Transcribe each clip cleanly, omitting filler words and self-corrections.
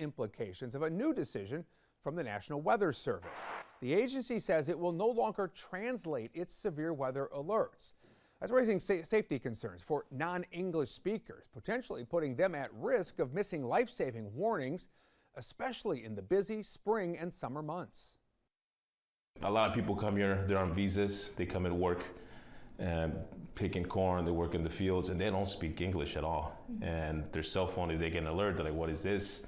implications of a new decision from the National Weather Service. The agency says it will no longer translate its severe weather alerts. That's raising safety concerns for non-English speakers, potentially putting them at risk of missing life-saving warnings, especially in the busy spring and summer months. A lot of people come here, they're on visas, they come and work and picking corn, they work in the fields, and they don't speak English at all. And their cell phone, if they get an alert, they're like, what is this?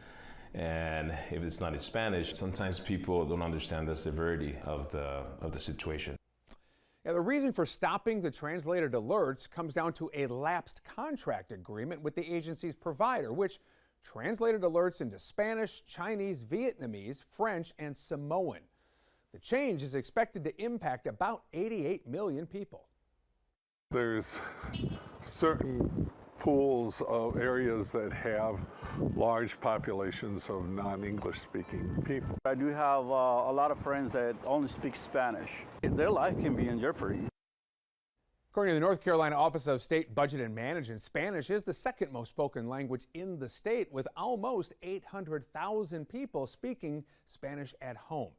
And if it's not in Spanish, sometimes people don't understand the severity of the situation. Now, the reason for stopping the translated alerts comes down to a lapsed contract agreement with the agency's provider, which translated alerts into Spanish, Chinese, Vietnamese, French, and Samoan. The change is expected to impact about 88 million people. There's certain pools of areas that have large populations of non-English speaking people. I do have a lot of friends that only speak Spanish. Their life can be in jeopardy. According to the North Carolina Office of State Budget and Management, Spanish is the second most spoken language in the state, with almost 800,000 people speaking Spanish at home.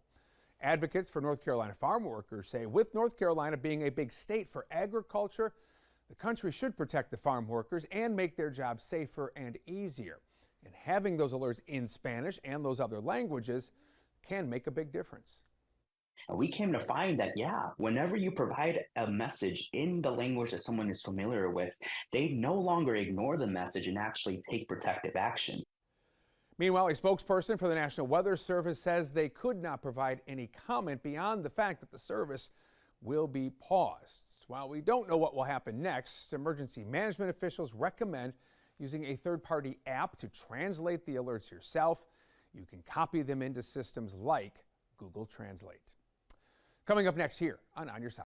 Advocates for North Carolina farm workers say with North Carolina being a big state for agriculture, the country should protect the farm workers and make their jobs safer and easier. And having those alerts in Spanish and those other languages can make a big difference. And we came to find that, whenever you provide a message in the language that someone is familiar with, they no longer ignore the message and actually take protective action. Meanwhile, a spokesperson for the National Weather Service says they could not provide any comment beyond the fact that the service will be paused. While we don't know what will happen next, emergency management officials recommend using a third-party app to translate the alerts yourself. You can copy them into systems like Google Translate. Coming up next here on Your Side.